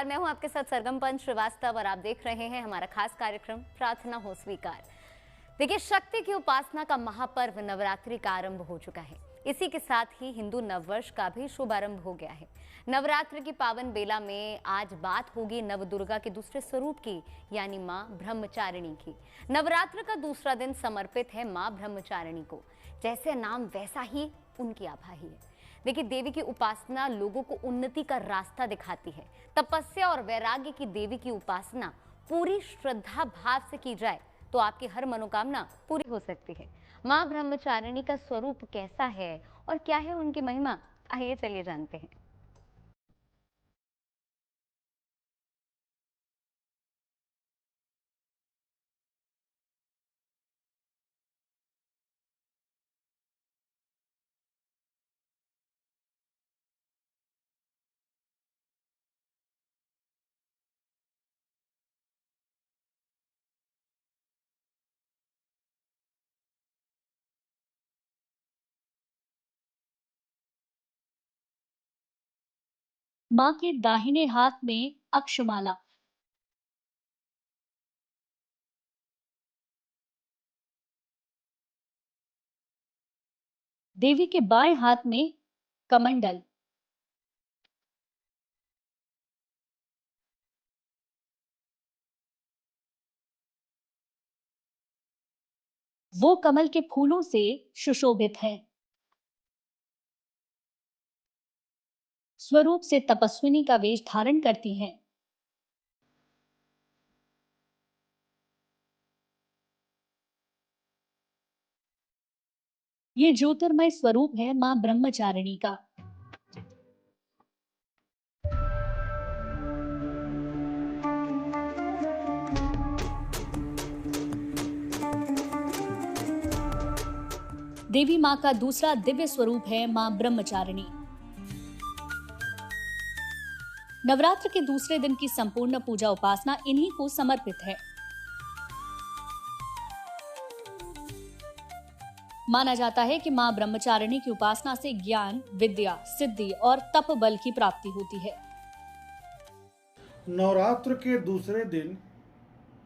नमस्कार, मैं हूं आपके साथ सरगम पंच श्रीवास्तव और आप देख रहे हैं हमारा खास कार्यक्रम प्रार्थना हो स्वीकार। देखिए, शक्ति की उपासना का महापर्व नवरात्रि का आरंभ हो चुका है। इसी के साथ ही हिंदू नववर्ष का भी शुभारंभ हो गया है। नवरात्रि की पावन बेला में आज बात होगी नवदुर्गा के दूसरे स्वरूप की, यानी मां ब्रह्मचारिणी की। नवरात्र का दूसरा दिन समर्पित है मां ब्रह्मचारिणी को। जैसे नाम वैसा ही उनकी आभा ही है। देखिए, देवी की उपासना लोगों को उन्नति का रास्ता दिखाती है। तपस्या और वैराग्य की देवी की उपासना पूरी श्रद्धा भाव से की जाए तो आपकी हर मनोकामना पूरी हो सकती है। मां ब्रह्मचारिणी का स्वरूप कैसा है और क्या है उनकी महिमा, आइए चलिए जानते हैं। मां के दाहिने हाथ में अक्षमाला, देवी के बाएं हाथ में कमंडल, वो कमल के फूलों से सुशोभित है। स्वरूप से तपस्विनी का वेश धारण करती हैं। ये ज्योतिर्मय स्वरूप है मां ब्रह्मचारिणी का। देवी मां का दूसरा दिव्य स्वरूप है मां ब्रह्मचारिणी। नवरात्र के दूसरे दिन की संपूर्ण पूजा उपासना इन्हीं को समर्पित है। माना जाता है कि मां ब्रह्मचारिणी की उपासना से ज्ञान, विद्या, सिद्धि और तप बल की प्राप्ति होती है। नवरात्र के दूसरे दिन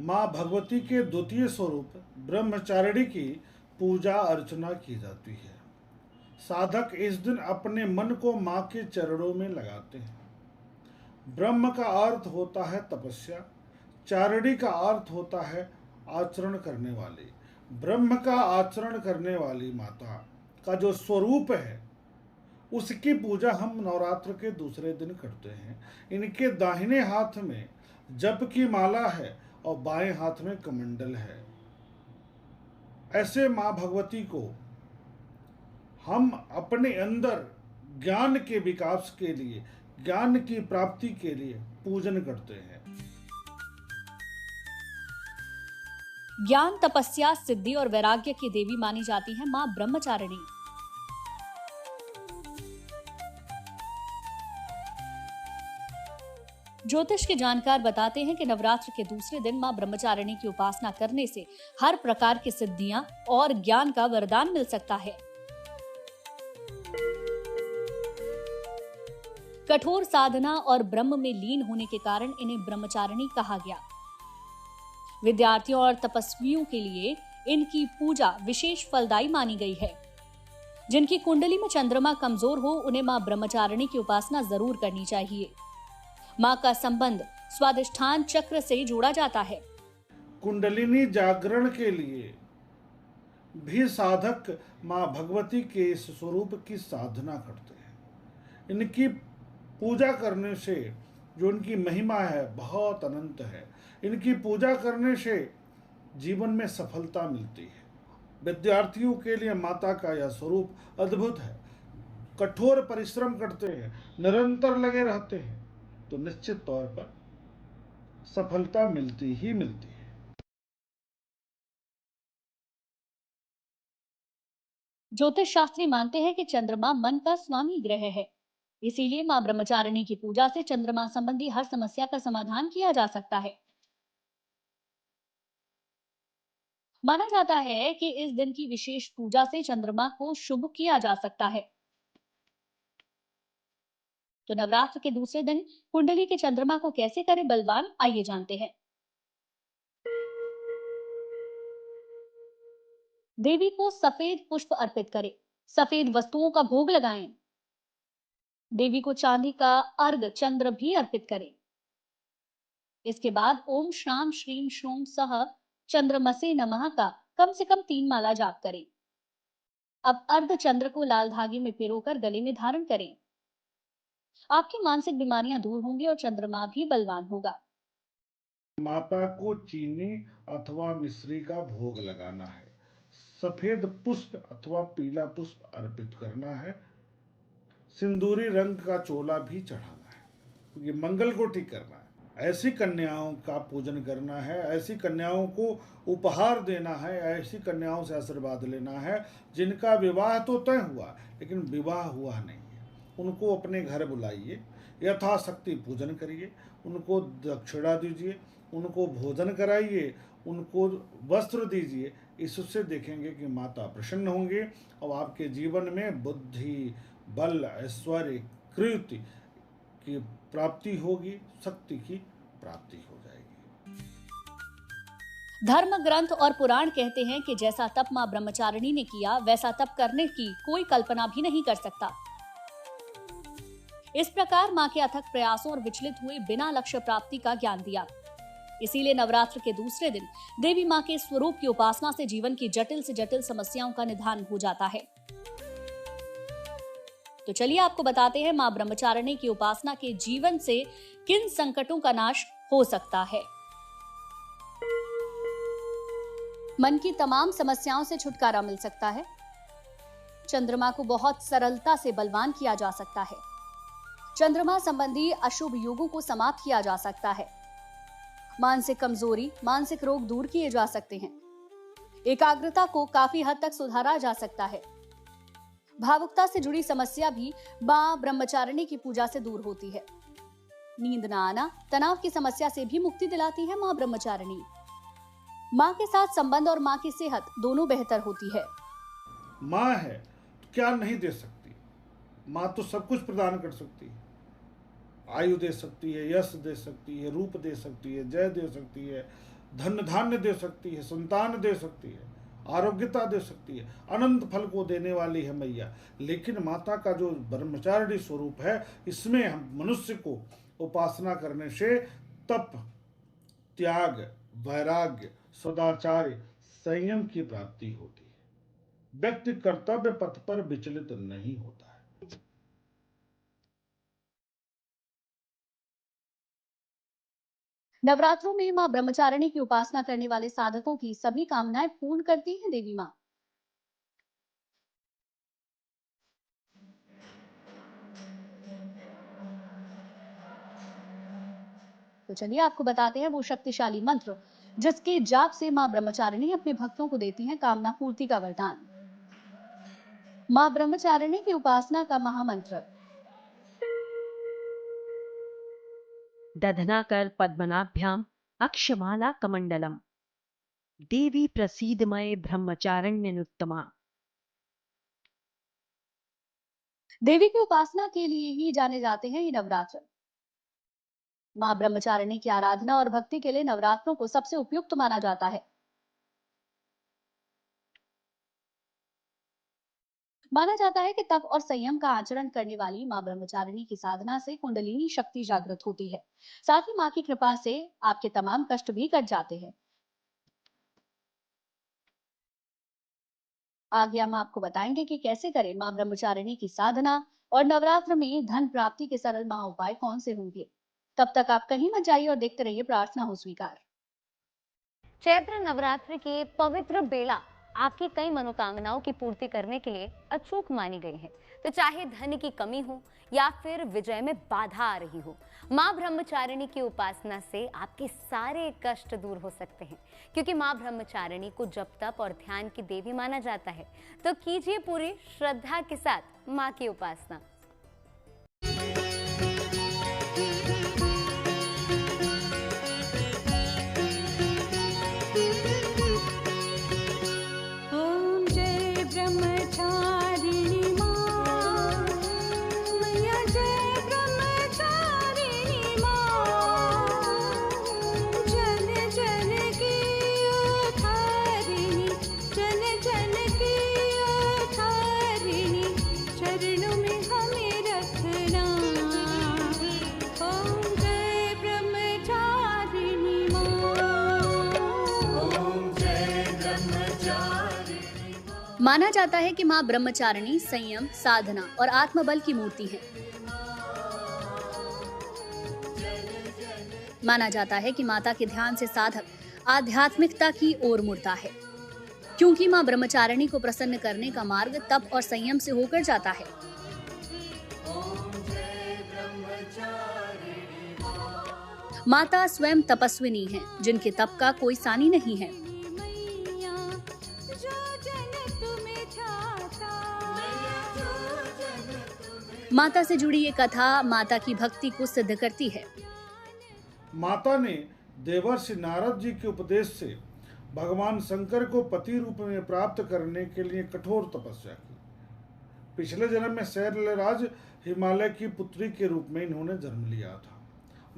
मां भगवती के द्वितीय स्वरूप ब्रह्मचारिणी की पूजा अर्चना की जाती है। साधक इस दिन अपने मन को मां के चरणों में लगाते हैं। ब्रह्म का अर्थ होता है तपस्या, चारिणी का अर्थ होता है आचरण करने वाली। ब्रह्म का आचरण करने वाली माता का जो स्वरूप है उसकी पूजा हम नवरात्र के दूसरे दिन करते हैं। इनके दाहिने हाथ में जप की माला है और बाएं हाथ में कमंडल है। ऐसे मां भगवती को हम अपने अंदर ज्ञान के विकास के लिए, ज्ञान की प्राप्ति के लिए पूजन करते हैं। ज्ञान, तपस्या, सिद्धि और वैराग्य की देवी मानी जाती है मां ब्रह्मचारिणी। ज्योतिष के जानकार बताते हैं कि नवरात्र के दूसरे दिन मां ब्रह्मचारिणी की उपासना करने से हर प्रकार की सिद्धियां और ज्ञान का वरदान मिल सकता है। कठोर साधना और ब्रह्म में लीन होने के कारण इन्हें ब्रह्मचारिणी कहा गया। विद्यार्थियों और तपस्वियों के लिए इनकी पूजा विशेष फलदायी मानी गई है। जिनकी कुंडली में चंद्रमा कमजोर हो उन्हें मां ब्रह्मचारिणी की उपासना जरूर करनी चाहिए। मां का संबंध स्वादिष्ठान चक्र से जोड़ा जाता है। कुंडलिनी जागरण के लिए भी साधक मां भगवती के इस स्वरूप की साधना करते हैं। इनकी पूजा करने से जो इनकी महिमा है बहुत अनंत है। इनकी पूजा करने से जीवन में सफलता मिलती है। विद्यार्थियों के लिए माता का यह स्वरूप अद्भुत है। कठोर परिश्रम करते हैं, निरंतर लगे रहते हैं तो निश्चित तौर पर सफलता मिलती ही मिलती है। ज्योतिष शास्त्री मानते हैं कि चंद्रमा मन का स्वामी ग्रह है। इसीलिए मां ब्रह्मचारिणी की पूजा से चंद्रमा संबंधी हर समस्या का समाधान किया जा सकता है। माना जाता है कि इस दिन की विशेष पूजा से चंद्रमा को शुभ किया जा सकता है। तो नवरात्र के दूसरे दिन कुंडली के चंद्रमा को कैसे करें बलवान, आइए जानते हैं। देवी को सफेद पुष्प अर्पित करें, सफेद वस्तुओं का भोग लगाएं। देवी को चांदी का अर्घ चंद्र भी अर्पित करें। इसके बाद ओम श्राम श्रीम श्रूम सह चंद्रमसे नमः का कम से कम 3 माला जाप करें। अब अर्ध चंद्र को लाल धागे में पिरोकर गले में धारण करें। आपकी मानसिक बीमारियां दूर होंगी और चंद्रमा भी बलवान होगा। माता को चीनी अथवा मिश्री का भोग लगाना है। सफेद पुष्प अथवा पीला पुष्प अर्पित करना है। सिंदूरी रंग का चोला भी चढ़ाना है, क्योंकि मंगल को ठीक करना है। ऐसी कन्याओं का पूजन करना है, ऐसी कन्याओं को उपहार देना है, ऐसी कन्याओं से आशीर्वाद लेना है जिनका विवाह तो तय हुआ लेकिन विवाह हुआ नहीं है। उनको अपने घर बुलाइए, यथाशक्ति पूजन करिए, उनको दक्षिणा दीजिए, उनको भोजन कराइए, उनको वस्त्र दीजिए। इससे देखेंगे कि माता प्रसन्न होंगे और आपके जीवन में बुद्धि, बल, ऐश्वर्य, कीर्ति की प्राप्ति होगी, शक्ति की प्राप्ति हो जाएगी। धर्म ग्रंथ और पुराण कहते हैं कि जैसा तप मां ब्रह्मचारिणी ने किया वैसा तप करने की कोई कल्पना भी नहीं कर सकता। इस प्रकार मां के अथक प्रयासों और विचलित हुए बिना लक्ष्य प्राप्ति का ज्ञान दिया। इसीलिए नवरात्र के दूसरे दिन देवी मां के स्वरूप की उपासना से जीवन की जटिल से जटिल समस्याओं का निदान हो जाता है। तो चलिए आपको बताते हैं मां ब्रह्मचारिणी की उपासना के जीवन से किन संकटों का नाश हो सकता है। मन की तमाम समस्याओं से छुटकारा मिल सकता है। चंद्रमा को बहुत सरलता से बलवान किया जा सकता है। चंद्रमा संबंधी अशुभ योगों को समाप्त किया जा सकता है। मानसिक कमजोरी, मानसिक रोग दूर किए जा सकते हैं। एकाग्रता को काफी हद तक सुधारा जा सकता है। भावुकता से जुड़ी समस्या भी मां ब्रह्मचारिणी की पूजा से दूर होती है। नींद न आना, तनाव की समस्या से भी मुक्ति दिलाती है मां ब्रह्मचारिणी। मां के साथ संबंध और मां की सेहत दोनों बेहतर होती है। मां है तो क्या नहीं दे सकती? मां तो सब कुछ प्रदान कर सकती है। आयु दे सकती है, यश दे सकती है, रूप दे सकती है, जय दे सकती है, धन धान्य दे सकती है, संतान दे सकती है, आरोग्यता दे सकती है, अनंत फल को देने वाली है मैया। लेकिन माता का जो ब्रह्मचारिणी स्वरूप है, इसमें हम मनुष्य को उपासना करने से तप, त्याग, वैराग्य, सदाचार, संयम की प्राप्ति होती है। व्यक्ति कर्तव्य पथ पर विचलित नहीं होता है। नवरात्रों में मां ब्रह्मचारिणी की उपासना करने वाले साधकों की सभी कामनाएं पूर्ण करती है देवी मां। तो चलिए आपको बताते हैं वो शक्तिशाली मंत्र जिसके जाप से मां ब्रह्मचारिणी अपने भक्तों को देती हैं कामना पूर्ति का वरदान। मां ब्रह्मचारिणी की उपासना का महामंत्र। दधनाकर पद्मनाभ्याम अक्षमाला कमंडलम देवी प्रसीदमय ब्रह्मचारिण्यनुत्तमा। देवी की उपासना के लिए ही जाने जाते हैं ये नवरात्र। मां ब्रह्मचारिणी की आराधना और भक्ति के लिए नवरात्रों को सबसे उपयुक्त माना जाता है। माना जाता है कि तप और संयम का आचरण करने वाली मां ब्रह्मचारिणी की साधना से कुंडलिनी शक्ति जागृत होती है। साथ ही मां की कृपा से आपके तमाम कष्ट भी कट जाते हैं। आगे हम आपको बताएंगे कि कैसे करें मां ब्रह्मचारिणी की साधना और नवरात्र में धन प्राप्ति के सरल महा उपाय कौन से होंगे। तब तक आप कहीं मत जाइए और देखते रहिए प्रार्थना हो स्वीकार। चैत्र नवरात्रि के पवित्र बेला आपकी कई मनोकामनाओं की पूर्ति करने के लिए अचूक मानी गई है। तो चाहे धन की कमी हो या फिर विजय में बाधा आ रही हो, मां ब्रह्मचारिणी की उपासना से आपके सारे कष्ट दूर हो सकते हैं। क्योंकि मां ब्रह्मचारिणी को जप तप और ध्यान की देवी माना जाता है, तो कीजिए पूरी श्रद्धा के साथ मां की उपासना। ब्रह्मचारिणी मां, मैया जय ब्रह्म माना जाता है कि मां ब्रह्मचारिणी संयम, साधना और आत्मबल की मूर्ति है। माना जाता है कि माता के ध्यान से साधक आध्यात्मिकता की ओर मुड़ता है, क्योंकि मां ब्रह्मचारिणी को प्रसन्न करने का मार्ग तप और संयम से होकर जाता है। माता स्वयं तपस्विनी हैं, जिनके तप का कोई सानी नहीं है। माता से जुड़ी ये कथा माता की भक्ति को सिद्ध करती है। माता ने देवर्षि नारद जी के उपदेश से भगवान शंकर को पति रूप में प्राप्त करने के लिए कठोर तपस्या की। पिछले जन्म में शैलराज हिमालय की पुत्री के रूप में इन्होंने जन्म लिया था।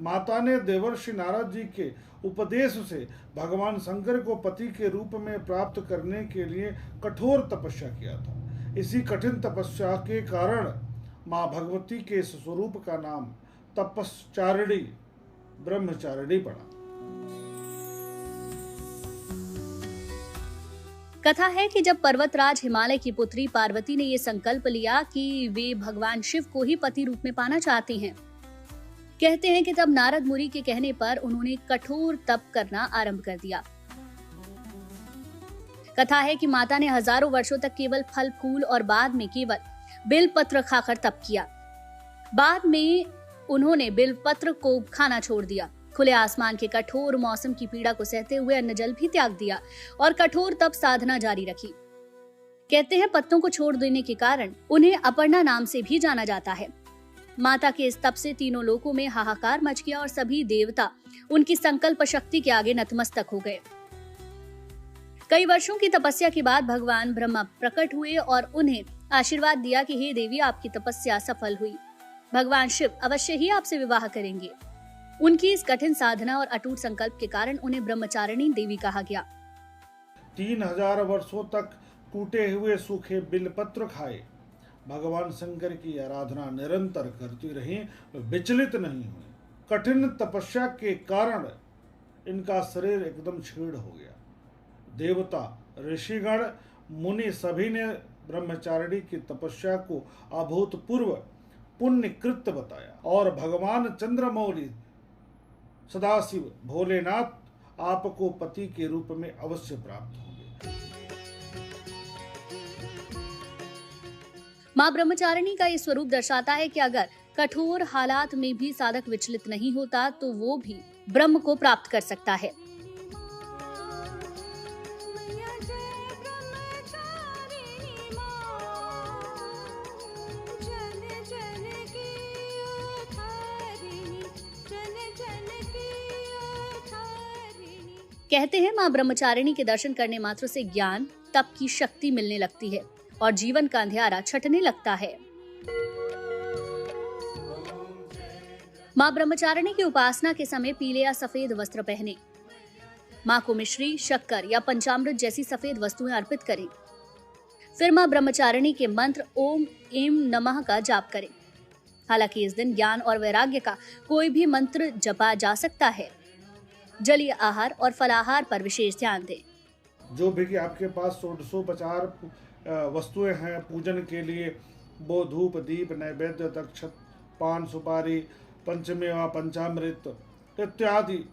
माता ने देवर्षि नारद जी के उपदेश से भगवान शंकर को पति के रूप में प्राप्त करने के लिए कठोर तपस्या किया था। इसी कठिन तपस्या के कारण माँ भगवती के इस स्वरूप का नाम तपश्चारिणी, ब्रह्मचारिणी पड़ा। कथा है कि जब पर्वतराज हिमालय की पुत्री पार्वती ने ये संकल्प लिया कि वे भगवान शिव को ही पति रूप में पाना चाहती हैं, कहते हैं कि तब नारद मुनि के कहने पर उन्होंने कठोर तप करना आरंभ कर दिया। कथा है कि माता ने हजारों वर्षों तक केवल फल फूल और बाद में केवल बेलपत्र खाकर तप किया। बाद में उन्होंने बेलपत्र को खाना छोड़ दिया, खुले आसमान के कठोर मौसम की पीड़ा को सहते हुए अन्न जल भी त्याग दिया और कठोर तप साधना जारी रखी। कहते हैं पत्तों को छोड़ देने के कारण उन्हें अपर्णा नाम से भी जाना जाता है। माता के इस तप से तीनों लोकों में हाहाकार मच गया और सभी देवता उनकी संकल्प शक्ति के आगे नतमस्तक हो गए। कई वर्षों की तपस्या के बाद भगवान ब्रह्मा प्रकट हुए और उन्हें आशीर्वाद दिया कि हे देवी, आपकी तपस्या सफल हुई, भगवान शिव अवश्य ही आपसे विवाह करेंगे। उनकी इस कठिन साधना और अटूट संकल्प के कारण उन्हें ब्रह्मचारिणी देवी कहा गया। 3000 वर्षों तक टूटे हुए सूखे बिलपत्र खाए भगवान शंकर की आराधना निरंतर करती रही, विचलित नहीं हुई। कठिन तपस्या के कारण इनका शरीर एकदम क्षीण हो गया। देवता, ऋषिगण, मुनि सभी ने ब्रह्मचारिणी की तपस्या को अभूतपूर्व पुण्य कृत्य बताया और भगवान चंद्रमौली सदाशिव भोलेनाथ आपको पति के रूप में अवश्य प्राप्त होंगे। मां ब्रह्मचारिणी का ये स्वरूप दर्शाता है कि अगर कठोर हालात में भी साधक विचलित नहीं होता तो वो भी ब्रह्म को प्राप्त कर सकता है। कहते हैं मां ब्रह्मचारिणी के दर्शन करने मात्र से ज्ञान, तप की शक्ति मिलने लगती है और जीवन का अंधियारा छटने लगता है। मां ब्रह्मचारिणी की उपासना के समय पीले या सफेद वस्त्र पहने, मां को मिश्री, शक्कर या पंचामृत जैसी सफेद वस्तुएं अर्पित करें। फिर मां ब्रह्मचारिणी के मंत्र ओम एम नमः का जाप करें। हालांकि इस दिन ज्ञान और वैराग्य का कोई भी मंत्र जपा जा सकता है। जलीय आहार और फलाहार पर विशेष ध्यान दें। जो भी कि आपके पास षोडशोपचार वस्तुएं हैं पूजन के लिए, वो धूप, दीप, नैवेद्य, दक्षत, पान, सुपारी, पंचमेवा, पंचामृत इत्यादि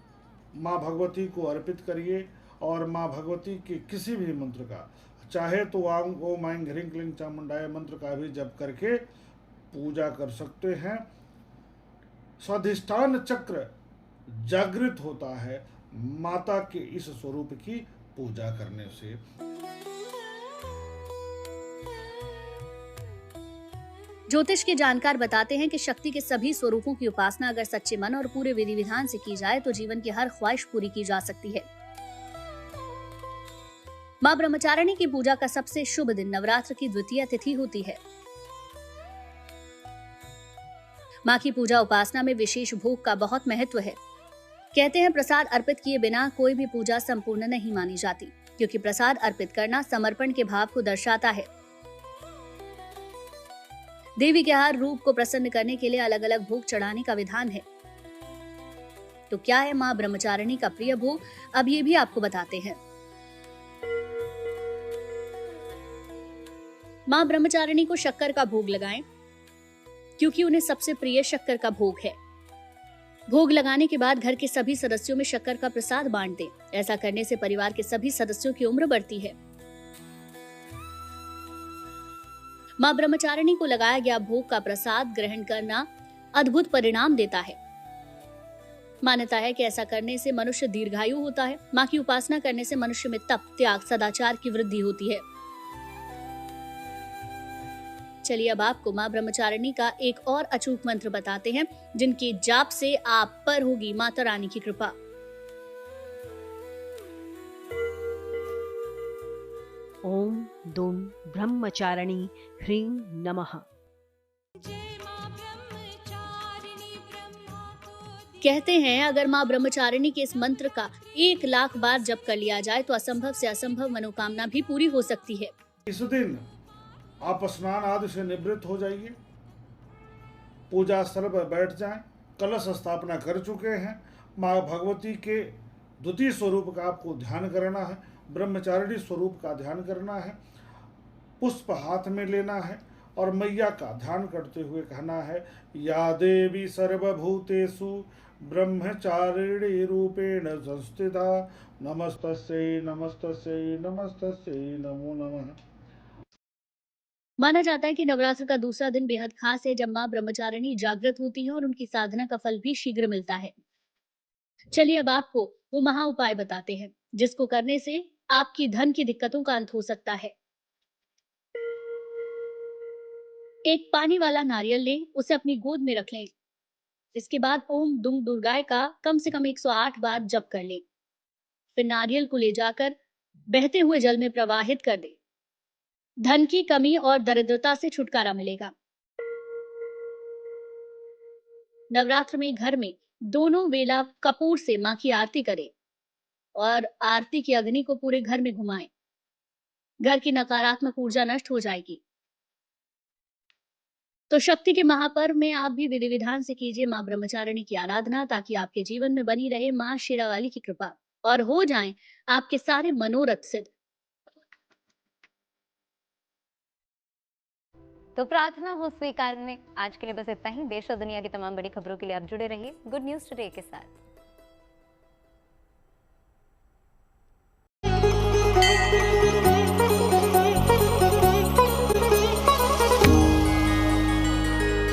माँ भगवती को अर्पित करिए और माँ भगवती के किसी भी मंत्र का, चाहे तो ओम ऐं ह्रीं क्लीं चामुंडाय मंत्र का भी जप करके पूजा कर सकते हैं। स्वाधिष्ठान चक्र जागृत होता है माता के इस स्वरूप की पूजा करने से। ज्योतिष के जानकार बताते हैं कि शक्ति के सभी स्वरूपों की उपासना अगर सच्चे मन और पूरे विधि विधान से की जाए तो जीवन की हर ख्वाहिश पूरी की जा सकती है। मां ब्रह्मचारिणी की पूजा का सबसे शुभ दिन नवरात्र की द्वितीय तिथि होती है। मां की पूजा उपासना में विशेष भोग का बहुत महत्व है। कहते हैं प्रसाद अर्पित किए बिना कोई भी पूजा संपूर्ण नहीं मानी जाती, क्योंकि प्रसाद अर्पित करना समर्पण के भाव को दर्शाता है। देवी के हर रूप को प्रसन्न करने के लिए अलग अलग भोग चढ़ाने का विधान है। तो क्या है मां ब्रह्मचारिणी का प्रिय भोग, अब ये भी आपको बताते हैं। मां ब्रह्मचारिणी को शक्कर का भोग लगाएं, क्योंकि उन्हें सबसे प्रिय शक्कर का भोग है। भोग लगाने के बाद घर के सभी सदस्यों में शक्कर का प्रसाद बांट दें। ऐसा करने से परिवार के सभी सदस्यों की उम्र बढ़ती है। मां ब्रह्मचारिणी को लगाया गया भोग का प्रसाद ग्रहण करना अद्भुत परिणाम देता है। मान्यता है कि ऐसा करने से मनुष्य दीर्घायु होता है। मां की उपासना करने से मनुष्य में तप, त्याग, सदाचार की वृद्धि होती है। चलिए अब आपको मां ब्रह्मचारिणी का एक और अचूक मंत्र बताते हैं, जिनके जाप से आप पर होगी माता रानी की कृपा। ओम दुम ब्रह्मचारिणी ह्रीं नमः। कहते हैं अगर मां ब्रह्मचारिणी के इस मंत्र का 1 लाख बार जप कर लिया जाए तो असंभव से असंभव मनोकामना भी पूरी हो सकती है। इस दिन आप स्नान आदि से निवृत्त हो जाइए, पूजा स्थल पर बैठ जाएं, कलश स्थापना कर चुके हैं। माँ भगवती के द्वितीय स्वरूप का आपको ध्यान करना है, ब्रह्मचारिणी स्वरूप का ध्यान करना है, पुष्प हाथ में लेना है और मैया का ध्यान करते हुए कहना है, या देवी सर्वभूतेषु ब्रह्मचारिणी रूपेण संस्थिता नमस्तस्यै नमस्तस्यै नमस्तस्यै नमो नमः। माना जाता है कि नवरात्र का दूसरा दिन बेहद खास है, जब मां ब्रह्मचारिणी जागृत होती है और उनकी साधना का फल भी शीघ्र मिलता है। चलिए अब आपको वो महा उपाय बताते हैं, जिसको करने से आपकी धन की दिक्कतों का अंत हो सकता है। एक पानी वाला नारियल लें, उसे अपनी गोद में रख लें। इसके बाद ओम दुम दुर्गाय का कम से कम 108 बार जप कर लें। फिर नारियल को ले जाकर बहते हुए जल में प्रवाहित कर दें। धन की कमी और दरिद्रता से छुटकारा मिलेगा। नवरात्र में घर में दोनों वेला कपूर से मां की आरती करें और आरती की अग्नि को पूरे घर में घुमाएं। घर की नकारात्मक ऊर्जा नष्ट हो जाएगी। तो शक्ति के महापर्व में आप भी विधि विधान से कीजिए मां ब्रह्मचारिणी की आराधना, ताकि आपके जीवन में बनी रहे मां शेरावाली की कृपा और हो जाएं आपके सारे मनोरथ सिद्ध। तो प्रार्थना हो स्वीकार में आज के लिए बस इतना ही। देश और दुनिया की तमाम बड़ी खबरों के लिए आप जुड़े रहिए गुड न्यूज टुडे के साथ।